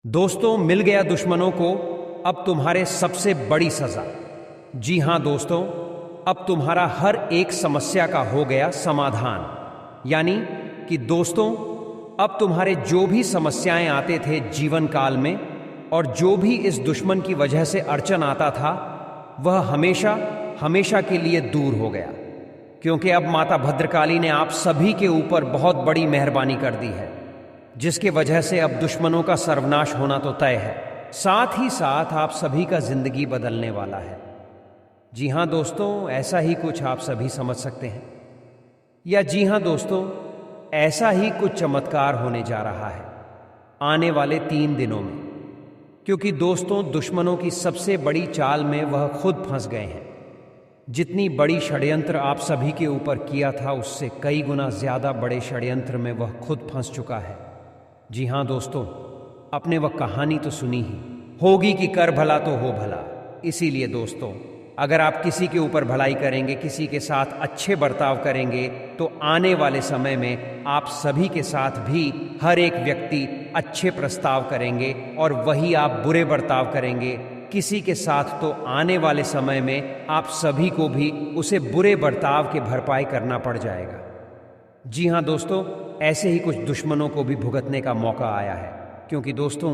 दोस्तों, मिल गया दुश्मनों को अब तुम्हारे सबसे बड़ी सजा। जी हां दोस्तों, अब तुम्हारा हर एक समस्या का हो गया समाधान। यानी कि दोस्तों, अब तुम्हारे जो भी समस्याएं आते थे जीवन काल में और जो भी इस दुश्मन की वजह से अड़चन आता था, वह हमेशा हमेशा के लिए दूर हो गया। क्योंकि अब माता भद्रकाली ने आप सभी के ऊपर बहुत बड़ी मेहरबानी कर दी है, जिसके वजह से अब दुश्मनों का सर्वनाश होना तो तय है। साथ ही साथ आप सभी का जिंदगी बदलने वाला है। जी हां दोस्तों, ऐसा ही कुछ आप सभी समझ सकते हैं। या जी हां दोस्तों, ऐसा ही कुछ चमत्कार होने जा रहा है आने वाले 3 दिनों में। क्योंकि दोस्तों, दुश्मनों की सबसे बड़ी चाल में वह खुद फंस गए हैं। जितनी बड़ी षड्यंत्र आप सभी के ऊपर किया था, उससे कई गुना ज्यादा बड़े षड्यंत्र में वह खुद फंस चुका है। जी हां दोस्तों, आपने वह कहानी तो सुनी ही होगी कि कर भला तो हो भला। इसीलिए दोस्तों, अगर आप किसी के ऊपर भलाई करेंगे, किसी के साथ अच्छे बर्ताव करेंगे, तो आने वाले समय में आप सभी के साथ भी हर एक व्यक्ति अच्छे प्रस्ताव करेंगे और वही आप बुरे बर्ताव करेंगे किसी के साथ, तो आने वाले समय में आप सभी को भी उसे बुरे बर्ताव के भरपाई करना पड़ जाएगा। जी हां दोस्तों, ऐसे ही कुछ दुश्मनों को भी भुगतने का मौका आया है। क्योंकि दोस्तों,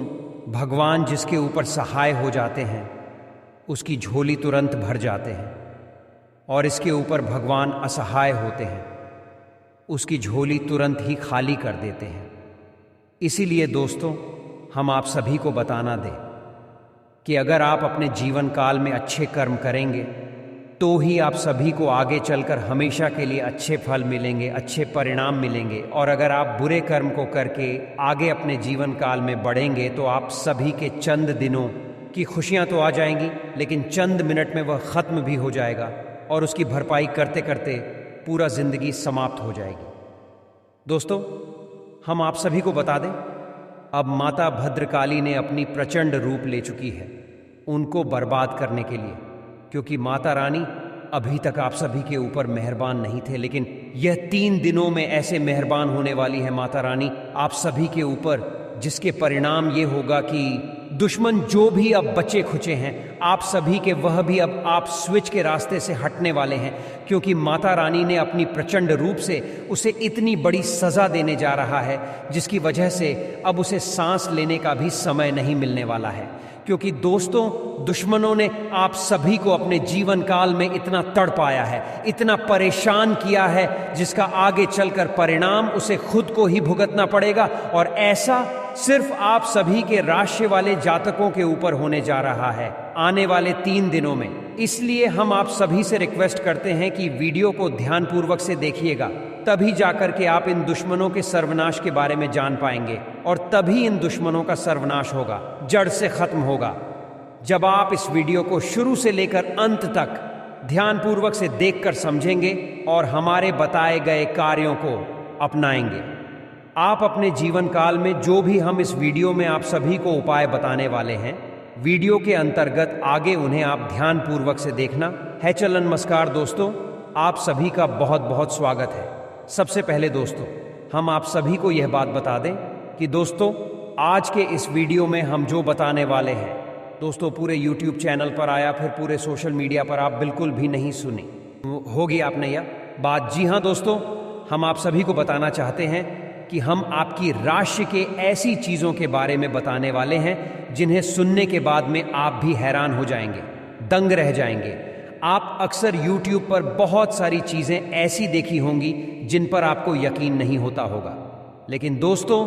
भगवान जिसके ऊपर सहाय हो जाते हैं, उसकी झोली तुरंत भर जाते हैं, और इसके ऊपर भगवान असहाय होते हैं, उसकी झोली तुरंत ही खाली कर देते हैं। इसीलिए दोस्तों, हम आप सभी को बताना दें कि अगर आप अपने जीवन काल में अच्छे कर्म करेंगे, तो ही आप सभी को आगे चलकर हमेशा के लिए अच्छे फल मिलेंगे, अच्छे परिणाम मिलेंगे। और अगर आप बुरे कर्म को करके आगे अपने जीवन काल में बढ़ेंगे, तो आप सभी के चंद दिनों की खुशियां तो आ जाएंगी, लेकिन चंद मिनट में वह खत्म भी हो जाएगा और उसकी भरपाई करते करते पूरा जिंदगी समाप्त हो जाएगी। दोस्तों, हम आप सभी को बता दें, अब माता भद्रकाली ने अपनी प्रचंड रूप ले चुकी है उनको बर्बाद करने के लिए। क्योंकि माता रानी अभी तक आप सभी के ऊपर मेहरबान नहीं थे, लेकिन यह 3 दिनों में ऐसे मेहरबान होने वाली है माता रानी आप सभी के ऊपर, जिसके परिणाम ये होगा कि दुश्मन जो भी अब बचे खुचे हैं आप सभी के, वह भी अब आप स्विच के रास्ते से हटने वाले हैं। क्योंकि माता रानी ने अपनी प्रचंड रूप से उसे इतनी बड़ी सजा देने जा रहा है, जिसकी वजह से अब उसे सांस लेने का भी समय नहीं मिलने वाला है। क्योंकि दोस्तों, दुश्मनों ने आप सभी को अपने जीवन काल में इतना तड़पाया है, इतना परेशान किया है, जिसका आगे चलकर परिणाम उसे खुद को ही भुगतना पड़ेगा। और ऐसा सिर्फ आप सभी के राशि वाले जातकों के ऊपर होने जा रहा है आने वाले 3 दिनों में। इसलिए हम आप सभी से रिक्वेस्ट करते हैं कि वीडियो को ध्यानपूर्वक से देखिएगा, तभी जाकर के आप इन दुश्मनों के सर्वनाश के बारे में जान पाएंगे, और तभी इन दुश्मनों का सर्वनाश होगा, जड़ से खत्म होगा। जब आप इस वीडियो को शुरू से लेकर अंत तक ध्यानपूर्वक से देखकर समझेंगे और हमारे बताए गए कार्यों को अपनाएंगे, आप अपने जीवन काल में जो भी हम इस वीडियो में आप सभी को उपाय बताने वाले हैं, वीडियो के अंतर्गत आगे उन्हें आप ध्यानपूर्वक से देखना है। चलो नमस्कार दोस्तों, आप सभी का बहुत बहुत स्वागत है। सबसे पहले दोस्तों, हम आप सभी को यह बात बता दें कि दोस्तों, आज के इस वीडियो में हम जो बताने वाले हैं दोस्तों, पूरे YouTube चैनल पर आया, फिर पूरे सोशल मीडिया पर आप बिल्कुल भी नहीं सुनी होगी आपने यह बात। जी हाँ दोस्तों, हम आप सभी को बताना चाहते हैं कि हम आपकी राशि के ऐसी चीज़ों के बारे में बताने वाले हैं जिन्हें सुनने के बाद में आप भी हैरान हो जाएंगे, दंग रह जाएंगे। आप अक्सर YouTube पर बहुत सारी चीज़ें ऐसी देखी होंगी जिन पर आपको यकीन नहीं होता होगा, लेकिन दोस्तों,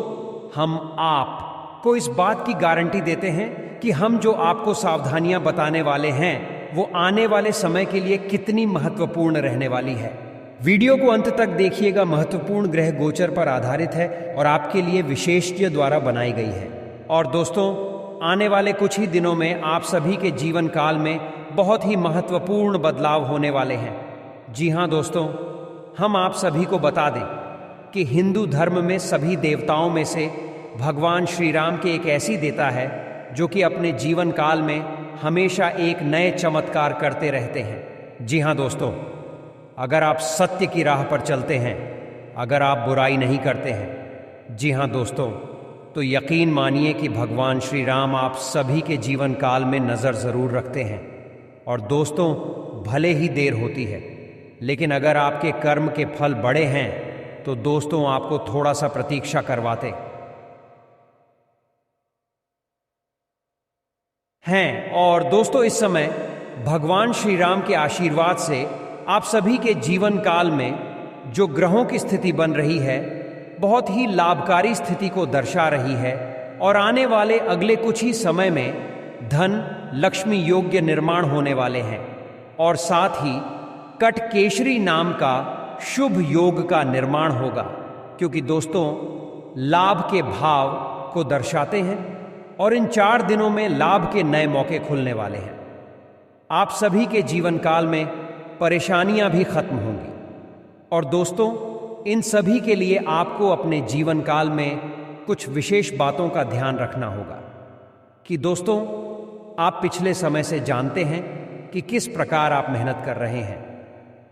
हम आपको इस बात की गारंटी देते हैं कि हम जो आपको सावधानियां बताने वाले हैं, वो आने वाले समय के लिए कितनी महत्वपूर्ण रहने वाली है। वीडियो को अंत तक देखिएगा, महत्वपूर्ण ग्रह गोचर पर आधारित है और आपके लिए विशेषज्ञ द्वारा बनाई गई है। और दोस्तों, आने वाले कुछ ही दिनों में आप सभी के जीवन काल में बहुत ही महत्वपूर्ण बदलाव होने वाले हैं। जी हाँ दोस्तों, हम आप सभी को बता दें कि हिंदू धर्म में सभी देवताओं में से भगवान श्री राम के एक ऐसी देवता है जो कि अपने जीवन काल में हमेशा एक नए चमत्कार करते रहते हैं। जी हाँ दोस्तों, अगर आप सत्य की राह पर चलते हैं, अगर आप बुराई नहीं करते हैं, जी हाँ दोस्तों, तो यकीन मानिए कि भगवान श्री राम आप सभी के जीवन काल में नज़र ज़रूर रखते हैं। और दोस्तों, भले ही देर होती है, लेकिन अगर आपके कर्म के फल बड़े हैं तो दोस्तों आपको थोड़ा सा प्रतीक्षा करवाते हैं। और दोस्तों, इस समय भगवान श्री राम के आशीर्वाद से आप सभी के जीवन काल में जो ग्रहों की स्थिति बन रही है बहुत ही लाभकारी स्थिति को दर्शा रही है। और आने वाले अगले कुछ ही समय में धन लक्ष्मी योग्य निर्माण होने वाले हैं। और साथ ही कटकेशरी नाम का शुभ योग का निर्माण होगा, क्योंकि दोस्तों लाभ के भाव को दर्शाते हैं और इन 4 दिनों में लाभ के नए मौके खुलने वाले हैं। आप सभी के जीवन काल में परेशानियां भी खत्म होंगी। और दोस्तों, इन सभी के लिए आपको अपने जीवन काल में कुछ विशेष बातों का ध्यान रखना होगा कि दोस्तों आप पिछले समय से जानते हैं कि किस प्रकार आप मेहनत कर रहे हैं।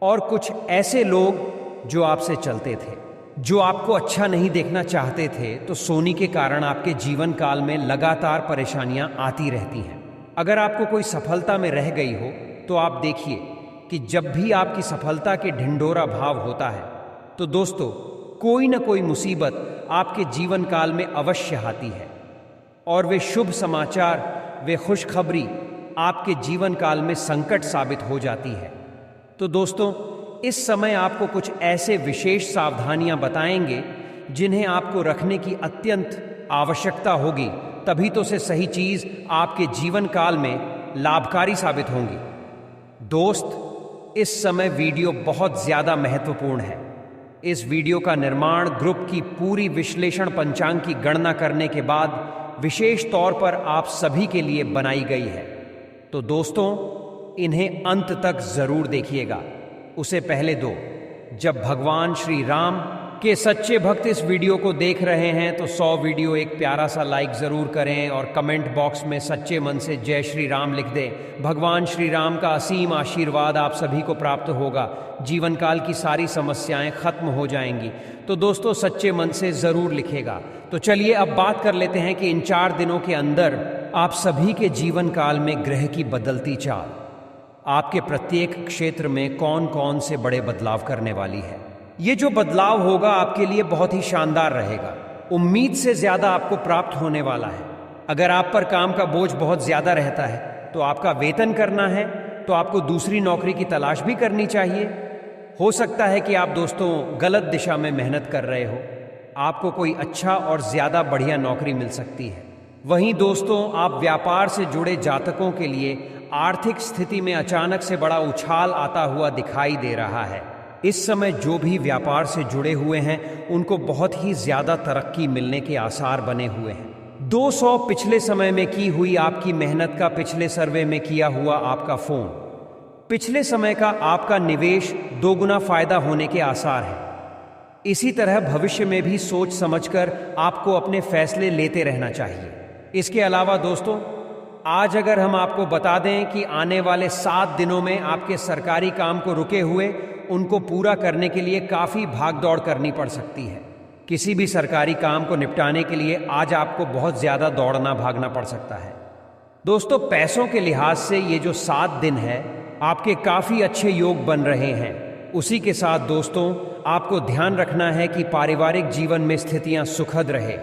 और कुछ ऐसे लोग जो आपसे चलते थे, जो आपको अच्छा नहीं देखना चाहते थे, तो सोनी के कारण आपके जीवन काल में लगातार परेशानियां आती रहती हैं। अगर आपको कोई सफलता में रह गई हो तो आप देखिए कि जब भी आपकी सफलता के ढिंढोरा भाव होता है तो दोस्तों कोई न कोई मुसीबत आपके जीवन काल में अवश्य आती है। और वे शुभ समाचार, वे खुशखबरी आपके जीवन काल में संकट साबित हो जाती है। तो दोस्तों, इस समय आपको कुछ ऐसे विशेष सावधानियां बताएंगे जिन्हें आपको रखने की अत्यंत आवश्यकता होगी, तभी तो से सही चीज आपके जीवन काल में लाभकारी साबित होंगी। दोस्त, इस समय वीडियो बहुत ज्यादा महत्वपूर्ण है। इस वीडियो का निर्माण ग्रुप की पूरी विश्लेषण पंचांग की गणना करने के बाद विशेष तौर पर आप सभी के लिए बनाई गई है। तो दोस्तों, इन्हें अंत तक जरूर देखिएगा। उसे पहले जब भगवान श्री राम के सच्चे भक्त इस वीडियो को देख रहे हैं तो 100 वीडियो एक प्यारा सा लाइक ज़रूर करें और कमेंट बॉक्स में सच्चे मन से जय श्री राम लिख दें। भगवान श्री राम का असीम आशीर्वाद आप सभी को प्राप्त होगा, जीवन काल की सारी समस्याएं खत्म हो जाएंगी। तो दोस्तों सच्चे मन से ज़रूर लिखेगा। तो चलिए अब बात कर लेते हैं कि इन 4 दिनों के अंदर आप सभी के जीवन काल में ग्रह की बदलती चाल आपके प्रत्येक क्षेत्र में कौन कौन से बड़े बदलाव करने वाली है। ये जो बदलाव होगा आपके लिए बहुत ही शानदार रहेगा, उम्मीद से ज्यादा आपको प्राप्त होने वाला है। अगर आप पर काम का बोझ बहुत ज्यादा रहता है तो आपका वेतन करना है तो आपको दूसरी नौकरी की तलाश भी करनी चाहिए। हो सकता है कि आप दोस्तों गलत दिशा में मेहनत कर रहे हो, आपको कोई अच्छा और ज्यादा बढ़िया नौकरी मिल सकती है। वहीं दोस्तों आप व्यापार से जुड़े जातकों के लिए आर्थिक स्थिति में अचानक से बड़ा उछाल आता हुआ दिखाई दे रहा है। इस समय जो भी व्यापार से जुड़े हुए हैं उनको बहुत ही ज्यादा तरक्की मिलने के आसार बने हुए हैं। 200 पिछले समय में की हुई आपकी मेहनत का पिछले सर्वे में किया हुआ आपका फोन, पिछले समय का आपका निवेश 2 गुना फायदा होने के आसार हैं। इसी तरह भविष्य में भी सोच समझकर आपको अपने फैसले लेते रहना चाहिए। इसके अलावा दोस्तों आज अगर हम आपको बता दें कि आने वाले 7 दिनों में आपके सरकारी काम को रुके हुए उनको पूरा करने के लिए काफ़ी भागदौड़ करनी पड़ सकती है। किसी भी सरकारी काम को निपटाने के लिए आज आपको बहुत ज़्यादा दौड़ना भागना पड़ सकता है। दोस्तों पैसों के लिहाज से ये जो 7 दिन है आपके काफ़ी अच्छे योग बन रहे हैं। उसी के साथ दोस्तों आपको ध्यान रखना है कि पारिवारिक जीवन में स्थितियाँ सुखद रहे।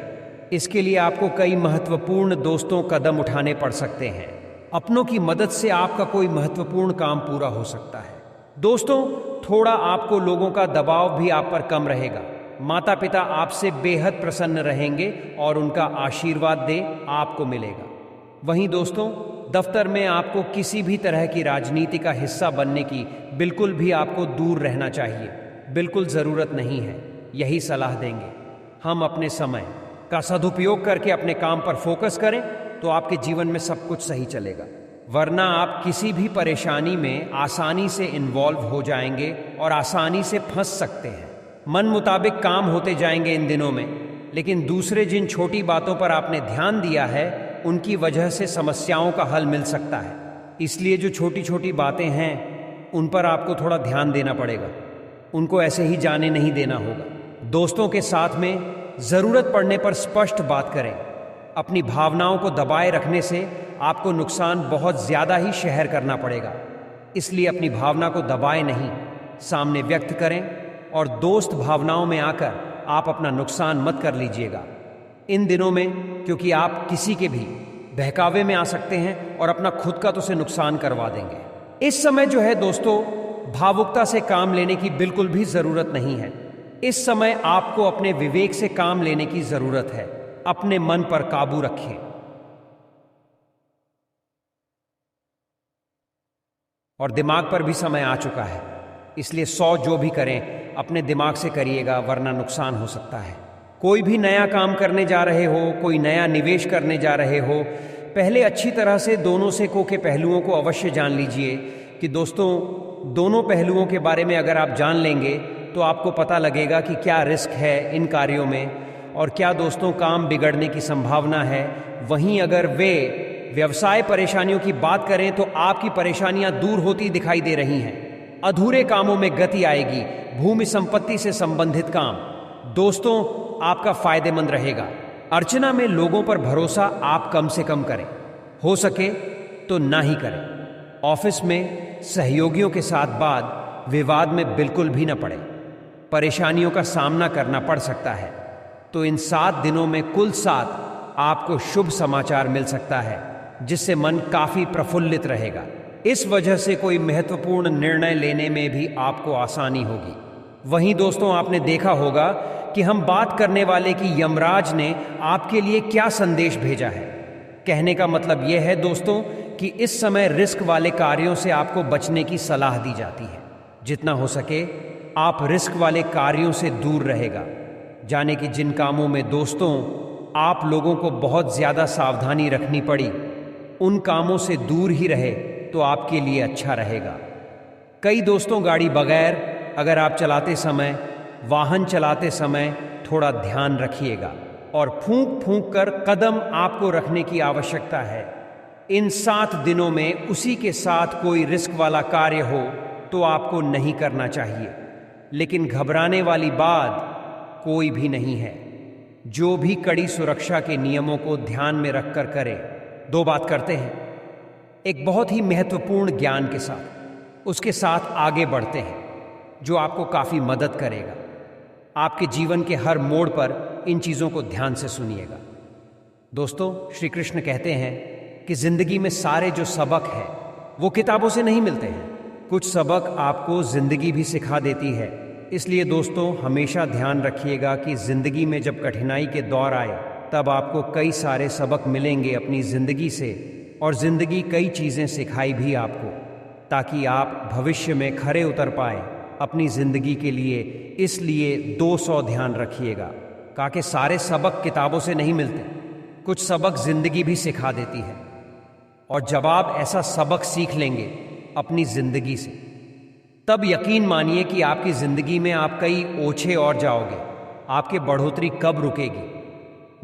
इसके लिए आपको कई महत्वपूर्ण दोस्तों कदम उठाने पड़ सकते हैं। अपनों की मदद से आपका कोई महत्वपूर्ण काम पूरा हो सकता है। दोस्तों थोड़ा आपको लोगों का दबाव भी आप पर कम रहेगा। माता पिता आपसे बेहद प्रसन्न रहेंगे और उनका आशीर्वाद दे आपको मिलेगा। वहीं दोस्तों दफ्तर में आपको किसी भी तरह की राजनीति का हिस्सा बनने की बिल्कुल भी आपको दूर रहना चाहिए, बिल्कुल ज़रूरत नहीं है। यही सलाह देंगे। हम अपने समय का सदुपयोग करके अपने काम पर फोकस करें तो आपके जीवन में सब कुछ सही चलेगा, वरना आप किसी भी परेशानी में आसानी से इन्वॉल्व हो जाएंगे और आसानी से फंस सकते हैं। मन मुताबिक काम होते जाएंगे इन दिनों में, लेकिन दूसरे जिन छोटी बातों पर आपने ध्यान दिया है उनकी वजह से समस्याओं का हल मिल सकता है। इसलिए जो छोटी छोटी बातें हैं उन पर आपको थोड़ा ध्यान देना पड़ेगा, उनको ऐसे ही जाने नहीं देना होगा। दोस्तों के साथ में जरूरत पड़ने पर स्पष्ट बात करें। अपनी भावनाओं को दबाए रखने से आपको नुकसान बहुत ज्यादा ही सहन करना पड़ेगा। इसलिए अपनी भावना को दबाए नहीं, सामने व्यक्त करें और दोस्त भावनाओं में आकर आप अपना नुकसान मत कर लीजिएगा इन दिनों में, क्योंकि आप किसी के भी बहकावे में आ सकते हैं और अपना खुद का तो से नुकसान करवा देंगे। इस समय जो है दोस्तों, भावुकता से काम लेने की बिल्कुल भी जरूरत नहीं है। इस समय आपको अपने विवेक से काम लेने की जरूरत है। अपने मन पर काबू रखें। और दिमाग पर भी समय आ चुका है, इसलिए 100 जो भी करें अपने दिमाग से करिएगा, वरना नुकसान हो सकता है। कोई भी नया काम करने जा रहे हो, कोई नया निवेश करने जा रहे हो, पहले अच्छी तरह से दोनों सेकों के पहलुओं को अवश्य जान लीजिए कि दोस्तों, दोनों पहलुओं के बारे में अगर आप जान लेंगे तो आपको पता लगेगा कि क्या रिस्क है इन कार्यों में और क्या दोस्तों काम बिगड़ने की संभावना है। वहीं अगर वे व्यवसाय परेशानियों की बात करें तो आपकी परेशानियां दूर होती दिखाई दे रही हैं। अधूरे कामों में गति आएगी। भूमि संपत्ति से संबंधित काम दोस्तों आपका फायदेमंद रहेगा। अर्चना में लोगों पर भरोसा आप कम से कम करें, हो सके तो ना ही करें। ऑफिस में सहयोगियों के साथ वाद विवाद में बिल्कुल भी न पड़े। परेशानियों का सामना करना पड़ सकता है, तो इन 7 दिनों में कुल 7 आपको शुभ समाचार मिल सकता है, जिससे मन काफी प्रफुल्लित रहेगा। इस वजह से कोई महत्वपूर्ण निर्णय लेने में भी आपको आसानी होगी। वहीं दोस्तों, आपने देखा होगा कि हम बात करने वाले की यमराज ने आपके लिए क्या संदेश भेजा है। कहने का मतलब यह है दोस्तों कि इस समय रिस्क वाले कार्यों से आपको बचने की सलाह दी जाती है। जितना हो सके आप रिस्क वाले कार्यों से दूर रहेगा। जाने कि जिन कामों में दोस्तों आप लोगों को बहुत ज्यादा सावधानी रखनी पड़ी, उन कामों से दूर ही रहे तो आपके लिए अच्छा रहेगा। कई दोस्तों गाड़ी बगैर अगर आप चलाते समय, वाहन चलाते समय थोड़ा ध्यान रखिएगा और फूंक फूंक कर कदम आपको रखने की आवश्यकता है। इन 7 दिनों में उसी के साथ कोई रिस्क वाला कार्य हो तो आपको नहीं करना चाहिए, लेकिन घबराने वाली बात कोई भी नहीं है। जो भी कड़ी सुरक्षा के नियमों को ध्यान में रखकर करे। 2 बात करते हैं, एक बहुत ही महत्वपूर्ण ज्ञान के साथ, उसके साथ आगे बढ़ते हैं जो आपको काफी मदद करेगा। आपके जीवन के हर मोड़ पर इन चीजों को ध्यान से सुनिएगा। दोस्तों, श्री कृष्ण कहते हैं कि जिंदगी में सारे जो सबक है वो किताबों से नहीं मिलते हैं। कुछ सबक आपको जिंदगी भी सिखा देती है। इसलिए दोस्तों, हमेशा ध्यान रखिएगा कि जिंदगी में जब कठिनाई के दौर आए तब आपको कई सारे सबक मिलेंगे अपनी जिंदगी से, और जिंदगी कई चीजें सिखाई भी आपको, ताकि आप भविष्य में खरे उतर पाए अपनी जिंदगी के लिए। इसलिए 200 ध्यान रखिएगा। कहा कि सारे सबक किताबों से नहीं मिलते, कुछ सबक जिंदगी भी सिखा देती है। और जब आप ऐसा सबक सीख लेंगे अपनी जिंदगी से, तब यकीन मानिए कि आपकी जिंदगी में आप कई ओछे और जाओगे। आपके बढ़ोतरी कब रुकेगी?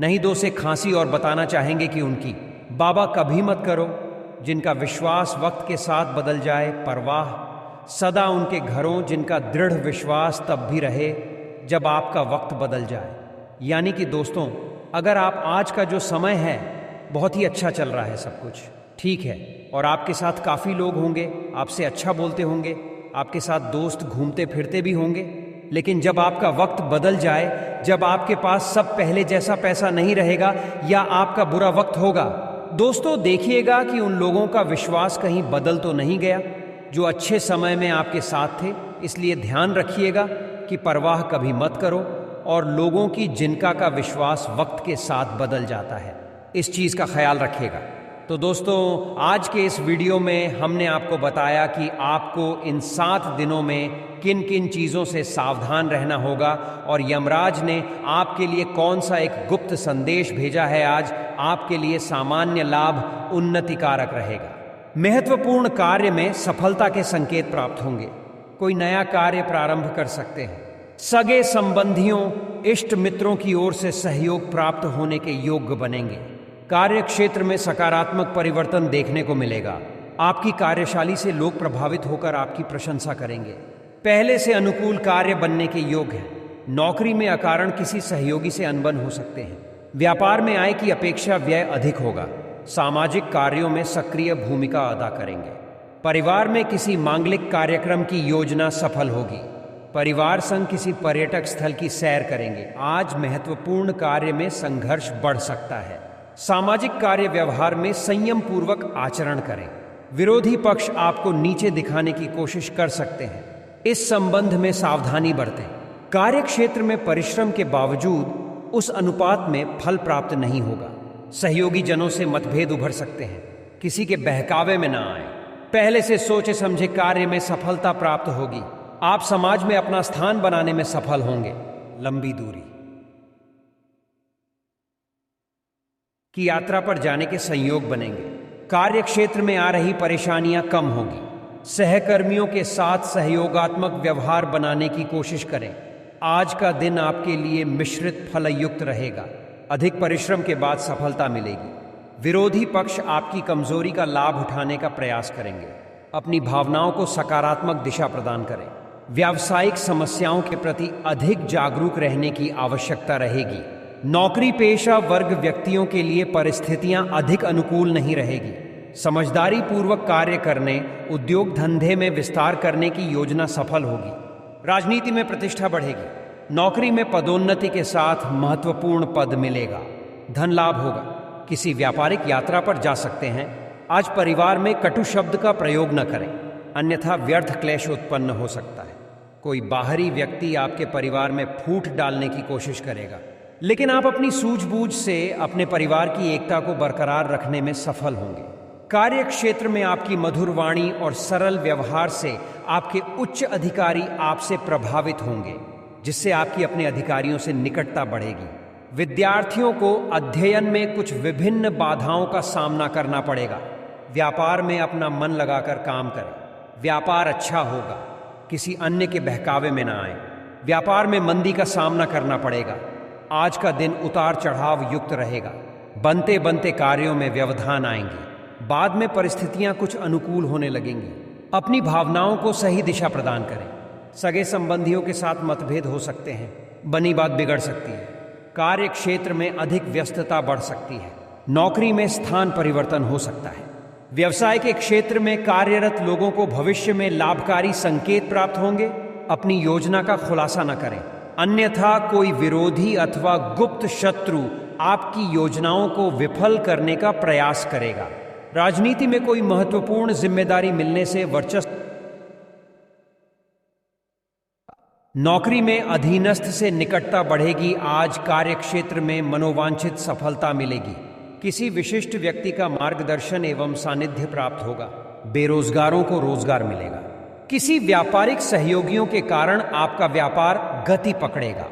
नहीं दो से खांसी और बताना चाहेंगे कि उनकी बाबा कभी मत करो, जिनका विश्वास वक्त के साथ बदल जाए परवाह सदा उनके घरों, जिनका दृढ़ विश्वास तब भी रहे जब आपका वक्त बदल जाए। यानी कि दोस्तों, अगर आप आज का जो समय है बहुत ही अच्छा चल रहा है, सब कुछ ठीक है और आपके साथ काफ़ी लोग होंगे, आपसे अच्छा बोलते होंगे, आपके साथ दोस्त घूमते फिरते भी होंगे, लेकिन जब आपका वक्त बदल जाए, जब आपके पास सब पहले जैसा पैसा नहीं रहेगा या आपका बुरा वक्त होगा, दोस्तों देखिएगा कि उन लोगों का विश्वास कहीं बदल तो नहीं गया जो अच्छे समय में आपके साथ थे। इसलिए ध्यान रखिएगा कि परवाह कभी मत करो और लोगों की जिनका का विश्वास वक्त के साथ बदल जाता है, इस चीज़ का ख्याल रखिएगा। तो दोस्तों, आज के इस वीडियो में हमने आपको बताया कि आपको इन 7 दिनों में किन किन चीज़ों से सावधान रहना होगा और यमराज ने आपके लिए कौन सा एक गुप्त संदेश भेजा है। आज आपके लिए सामान्य लाभ उन्नति कारक रहेगा। महत्वपूर्ण कार्य में सफलता के संकेत प्राप्त होंगे। कोई नया कार्य प्रारंभ कर सकते हैं। सगे संबंधियों, इष्ट मित्रों की ओर से सहयोग प्राप्त होने के योग्य बनेंगे। कार्य क्षेत्र में सकारात्मक परिवर्तन देखने को मिलेगा। आपकी कार्यशैली से लोग प्रभावित होकर आपकी प्रशंसा करेंगे। पहले से अनुकूल कार्य बनने के योग्य हैं। नौकरी में अकारण किसी सहयोगी से अनबन हो सकते हैं। व्यापार में आय की अपेक्षा व्यय अधिक होगा। सामाजिक कार्यों में सक्रिय भूमिका अदा करेंगे। परिवार में किसी मांगलिक कार्यक्रम की योजना सफल होगी। परिवार संग किसी पर्यटक स्थल की सैर करेंगे। आज महत्वपूर्ण कार्य में संघर्ष बढ़ सकता है। सामाजिक कार्य व्यवहार में संयम पूर्वक आचरण करें। विरोधी पक्ष आपको नीचे दिखाने की कोशिश कर सकते हैं। इस संबंध में सावधानी बरतें। कार्य क्षेत्र में परिश्रम के बावजूद उस अनुपात में फल प्राप्त नहीं होगा। सहयोगी जनों से मतभेद उभर सकते हैं। किसी के बहकावे में ना आए। पहले से सोचे समझे कार्य में सफलता प्राप्त होगी। आप समाज में अपना स्थान बनाने में सफल होंगे। लंबी दूरी की यात्रा पर जाने के संयोग बनेंगे। कार्य क्षेत्र में आ रही परेशानियां कम होगी। सहकर्मियों के साथ सहयोगात्मक व्यवहार बनाने की कोशिश करें। आज का दिन आपके लिए मिश्रित फलयुक्त रहेगा। अधिक परिश्रम के बाद सफलता मिलेगी। विरोधी पक्ष आपकी कमजोरी का लाभ उठाने का प्रयास करेंगे। अपनी भावनाओं को सकारात्मक दिशा प्रदान करें। व्यावसायिक समस्याओं के प्रति अधिक जागरूक रहने की आवश्यकता रहेगी। नौकरी पेशा वर्ग व्यक्तियों के लिए परिस्थितियां अधिक अनुकूल नहीं रहेगी। समझदारी पूर्वक कार्य करने, उद्योग धंधे में विस्तार करने की योजना सफल होगी। राजनीति में प्रतिष्ठा बढ़ेगी। नौकरी में पदोन्नति के साथ महत्वपूर्ण पद मिलेगा। धन लाभ होगा। किसी व्यापारिक यात्रा पर जा सकते हैं। आज परिवार में कटु शब्द का प्रयोग न करें, अन्यथा व्यर्थ क्लेश उत्पन्न हो सकता है। कोई बाहरी व्यक्ति आपके परिवार में फूट डालने की कोशिश करेगा, लेकिन आप अपनी सूझबूझ से अपने परिवार की एकता को बरकरार रखने में सफल होंगे। कार्य क्षेत्र में आपकी मधुर वाणी और सरल व्यवहार से आपके उच्च अधिकारी आपसे प्रभावित होंगे, जिससे आपकी अपने अधिकारियों से निकटता बढ़ेगी। विद्यार्थियों को अध्ययन में कुछ विभिन्न बाधाओं का सामना करना पड़ेगा। व्यापार में अपना मन लगाकर काम करें। व्यापार अच्छा होगा। किसी अन्य के बहकावे में ना आए। व्यापार में मंदी का सामना करना पड़ेगा। आज का दिन उतार चढ़ाव युक्त रहेगा। बनते बनते कार्यों में व्यवधान आएंगे। बाद में परिस्थितियां कुछ अनुकूल होने लगेंगी। अपनी भावनाओं को सही दिशा प्रदान करें। सगे संबंधियों के साथ मतभेद हो सकते हैं। बनी बात बिगड़ सकती है। कार्य क्षेत्र में अधिक व्यस्तता बढ़ सकती है। नौकरी में स्थान परिवर्तन हो सकता है। व्यवसाय के क्षेत्र में कार्यरत लोगों को भविष्य में लाभकारी संकेत प्राप्त होंगे। अपनी योजना का खुलासा न करें, अन्यथा कोई विरोधी अथवा गुप्त शत्रु आपकी योजनाओं को विफल करने का प्रयास करेगा। राजनीति में कोई महत्वपूर्ण जिम्मेदारी मिलने से वर्चस्व। नौकरी में अधीनस्थ से निकटता बढ़ेगी। आज कार्यक्षेत्र में मनोवांछित सफलता मिलेगी। किसी विशिष्ट व्यक्ति का मार्गदर्शन एवं सानिध्य प्राप्त होगा। बेरोजगारों को रोजगार मिलेगा। किसी व्यापारिक सहयोगियों के कारण आपका व्यापार गति पकड़ेगा।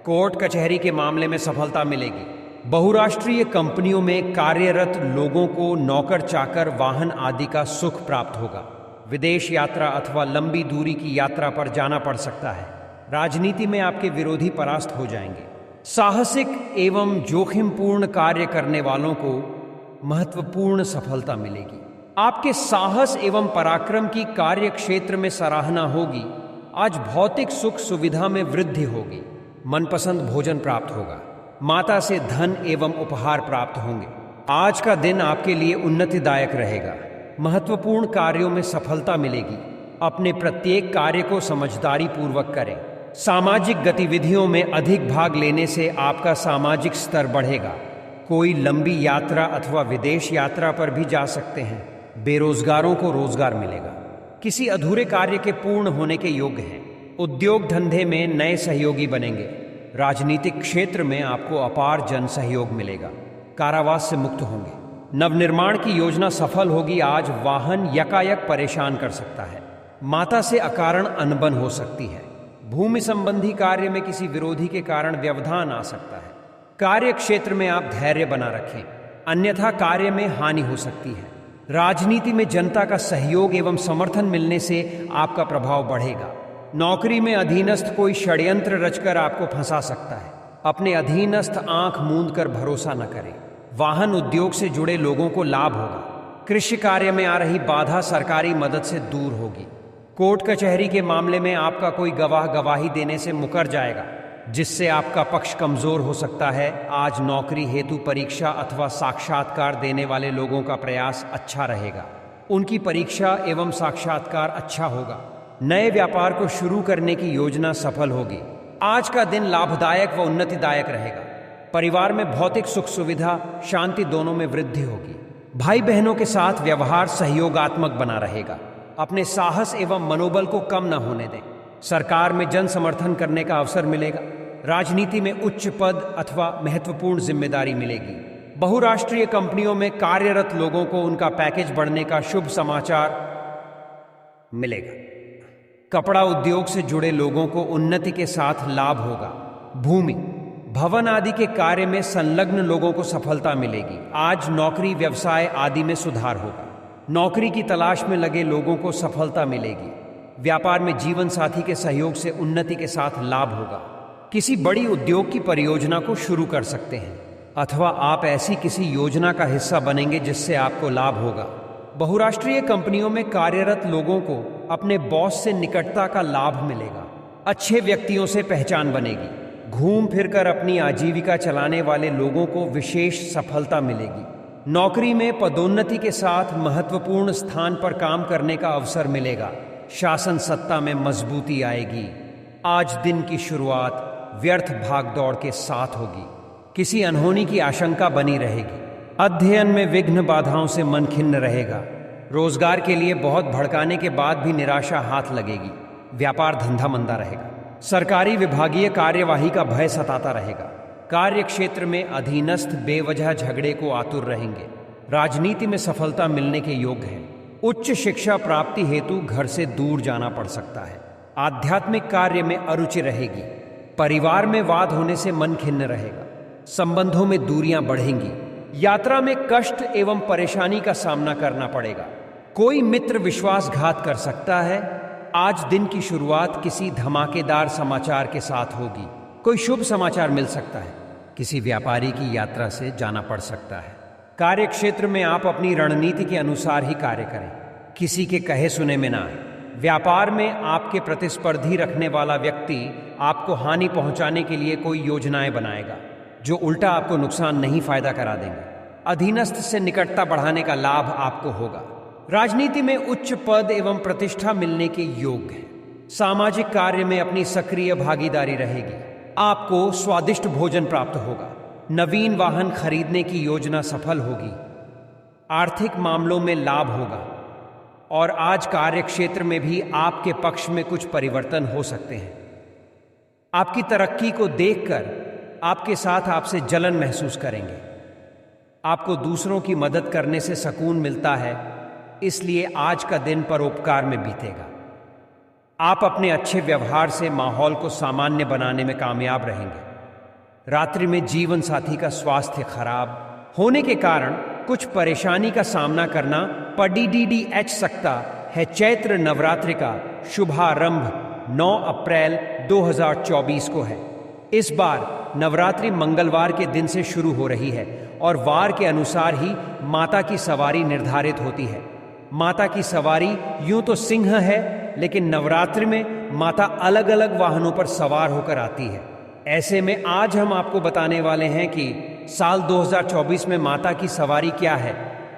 कोर्ट कचहरी के मामले में सफलता मिलेगी। बहुराष्ट्रीय कंपनियों में कार्यरत लोगों को नौकर चाकर, वाहन आदि का सुख प्राप्त होगा। विदेश यात्रा अथवा लंबी दूरी की यात्रा पर जाना पड़ सकता है। राजनीति में आपके विरोधी परास्त हो जाएंगे। साहसिक एवं जोखिमपूर्ण कार्य करने वालों को महत्वपूर्ण सफलता मिलेगी। आपके साहस एवं पराक्रम की कार्य क्षेत्र में सराहना होगी। आज भौतिक सुख सुविधा में वृद्धि होगी। मनपसंद भोजन प्राप्त होगा। माता से धन एवं उपहार प्राप्त होंगे। आज का दिन आपके लिए उन्नतिदायक रहेगा। महत्वपूर्ण कार्यों में सफलता मिलेगी। अपने प्रत्येक कार्य को समझदारी पूर्वक करें। सामाजिक गतिविधियों में अधिक भाग लेने से आपका सामाजिक स्तर बढ़ेगा। कोई लंबी यात्रा अथवा विदेश यात्रा पर भी जा सकते हैं। बेरोजगारों को रोजगार मिलेगा। किसी अधूरे कार्य के पूर्ण होने के योग्य हैं। उद्योग धंधे में नए सहयोगी बनेंगे। राजनीतिक क्षेत्र में आपको अपार जन सहयोग मिलेगा। कारावास से मुक्त होंगे। नवनिर्माण की योजना सफल होगी। आज वाहन यकायक परेशान कर सकता है। माता से अकारण अनबन हो सकती है। भूमि संबंधी कार्य में किसी विरोधी के कारण व्यवधान आ सकता है। कार्य क्षेत्र में आप धैर्य बना रखें, अन्यथा कार्य में हानि हो सकती है। राजनीति में जनता का सहयोग एवं समर्थन मिलने से आपका प्रभाव बढ़ेगा। नौकरी में अधीनस्थ कोई षड्यंत्र रचकर आपको फंसा सकता है। अपने अधीनस्थ आंख मूंद कर भरोसा न करें। वाहन उद्योग से जुड़े लोगों को लाभ होगा। कृषि कार्य में आ रही बाधा सरकारी मदद से दूर होगी। कोर्ट कचहरी के मामले में आपका कोई गवाह गवाही देने से मुकर जाएगा। जिससे आपका पक्ष कमजोर हो सकता है। आज नौकरी हेतु परीक्षा अथवा साक्षात्कार देने वाले लोगों का प्रयास अच्छा रहेगा। उनकी परीक्षा एवं साक्षात्कार अच्छा होगा। नए व्यापार को शुरू करने की योजना सफल होगी। आज का दिन लाभदायक व उन्नतिदायक रहेगा। परिवार में भौतिक सुख सुविधा, शांति दोनों में वृद्धि होगी। भाई बहनों के साथ व्यवहार सहयोगात्मक बना रहेगा। अपने साहस एवं मनोबल को कम न होने दें। सरकार में जन समर्थन करने का अवसर मिलेगा। राजनीति में उच्च पद अथवा महत्वपूर्ण जिम्मेदारी मिलेगी। बहुराष्ट्रीय कंपनियों में कार्यरत लोगों को उनका पैकेज बढ़ने का शुभ समाचार मिलेगा। कपड़ा उद्योग से जुड़े लोगों को उन्नति के साथ लाभ होगा। भूमि, भवन आदि के कार्य में संलग्न लोगों को सफलता मिलेगी। आज नौकरी, व्यवसाय आदि में सुधार होगा। नौकरी की तलाश में लगे लोगों को सफलता मिलेगी। व्यापार में जीवन साथी के सहयोग से उन्नति के साथ लाभ होगा। किसी बड़ी उद्योग की परियोजना को शुरू कर सकते हैं अथवा आप ऐसी किसी योजना का हिस्सा बनेंगे जिससे आपको लाभ होगा। बहुराष्ट्रीय कंपनियों में कार्यरत लोगों को अपने बॉस से निकटता का लाभ मिलेगा। अच्छे व्यक्तियों से पहचान बनेगी। घूम फिरकर अपनी आजीविका चलाने वाले लोगों को विशेष सफलता मिलेगी। नौकरी में पदोन्नति के साथ महत्वपूर्ण स्थान पर काम करने का अवसर मिलेगा। शासन सत्ता में मजबूती आएगी। आज दिन की शुरुआत व्यर्थ भागदौड़ के साथ होगी। किसी अनहोनी की आशंका बनी रहेगी। अध्ययन में विघ्न बाधाओं से मन खिन्न रहेगा। रोजगार के लिए बहुत भड़काने के बाद भी निराशा हाथ लगेगी। व्यापार धंधा मंदा रहेगा। सरकारी विभागीय कार्यवाही का भय सताता रहेगा। कार्य क्षेत्र में अधीनस्थ बेवजह झगड़े को आतुर रहेंगे। राजनीति में सफलता मिलने के योग है। उच्च शिक्षा प्राप्ति हेतु घर से दूर जाना पड़ सकता है। आध्यात्मिक कार्य में अरुचि रहेगी। परिवार में वाद होने से मन खिन्न रहेगा। संबंधों में दूरियां बढ़ेंगी। यात्रा में कष्ट एवं परेशानी का सामना करना पड़ेगा। कोई मित्र विश्वासघात कर सकता है। आज दिन की शुरुआत किसी धमाकेदार समाचार के साथ होगी। कोई शुभ समाचार मिल सकता है। किसी व्यापारी की यात्रा से जाना पड़ सकता है। कार्य क्षेत्र में आप अपनी रणनीति के अनुसार ही कार्य करें। किसी के कहे सुने में ना आए। व्यापार में आपके प्रतिस्पर्धी रखने वाला व्यक्ति आपको हानि पहुंचाने के लिए कोई योजनाएं बनाएगा जो उल्टा आपको नुकसान नहीं फायदा करा देंगे। अधीनस्थ से निकटता बढ़ाने का लाभ आपको होगा। राजनीति में उच्च पद एवं प्रतिष्ठा मिलने के योग है। सामाजिक कार्य में अपनी सक्रिय भागीदारी रहेगी। आपको स्वादिष्ट भोजन प्राप्त होगा। नवीन वाहन खरीदने की योजना सफल होगी। आर्थिक मामलों में लाभ होगा और आज कार्य क्षेत्र में भी आपके पक्ष में कुछ परिवर्तन हो सकते हैं। आपकी तरक्की को देखकर आपके साथ आपसे जलन महसूस करेंगे। आपको दूसरों की मदद करने से सुकून मिलता है, इसलिए आज का दिन परोपकार में बीतेगा। आप अपने अच्छे व्यवहार से माहौल को सामान्य बनाने में कामयाब रहेंगे। रात्रि में जीवन साथी का स्वास्थ्य खराब होने के कारण कुछ परेशानी का सामना करना पड़ सकता है। चैत्र नवरात्रि का शुभारंभ 9 अप्रैल 2024 को है। इस बार नवरात्रि मंगलवार के दिन से शुरू हो रही है और वार के अनुसार ही माता की सवारी निर्धारित होती है। माता की सवारी यूं तो सिंह है, लेकिन नवरात्रि में माता अलग अलग वाहनों पर सवार होकर आती है। ऐसे में आज हम आपको बताने वाले हैं कि साल 2024 में माता की सवारी क्या है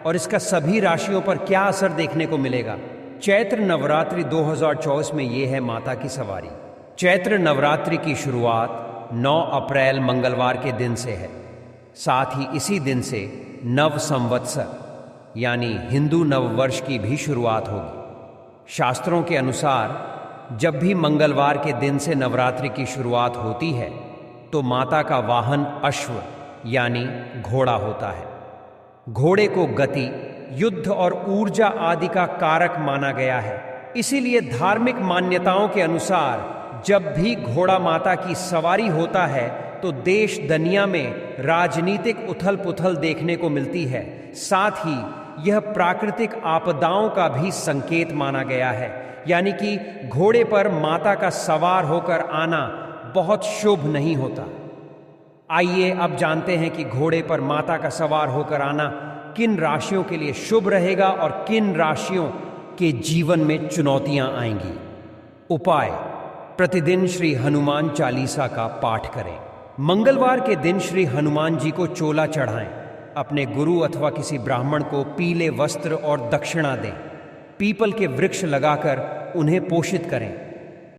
और इसका सभी राशियों पर क्या असर देखने को मिलेगा। चैत्र नवरात्रि 2024 में ये है माता की सवारी। चैत्र नवरात्रि की शुरुआत 9 अप्रैल मंगलवार के दिन से है। साथ ही इसी दिन से नव संवत्सर यानी हिंदू नववर्ष की भी शुरुआत होगी। शास्त्रों के अनुसार जब भी मंगलवार के दिन से नवरात्रि की शुरुआत होती है तो माता का वाहन अश्व यानी घोड़ा होता है। घोड़े को गति, युद्ध और ऊर्जा आदि का कारक माना गया है। इसीलिए धार्मिक मान्यताओं के अनुसार जब भी घोड़ा माता की सवारी होता है तो देश दुनिया में राजनीतिक उथल पुथल देखने को मिलती है। साथ ही यह प्राकृतिक आपदाओं का भी संकेत माना गया है, यानी कि घोड़े पर माता का सवार होकर आना बहुत शुभ नहीं होता। आइए अब जानते हैं कि घोड़े पर माता का सवार होकर आना किन राशियों के लिए शुभ रहेगा और किन राशियों के जीवन में चुनौतियां आएंगी। उपाय: प्रतिदिन श्री हनुमान चालीसा का पाठ करें। मंगलवार के दिन श्री हनुमान जी को चोला चढ़ाएं। अपने गुरु अथवा किसी ब्राह्मण को पीले वस्त्र और दक्षिणा दें। पीपल के वृक्ष लगाकर उन्हें पोषित करें।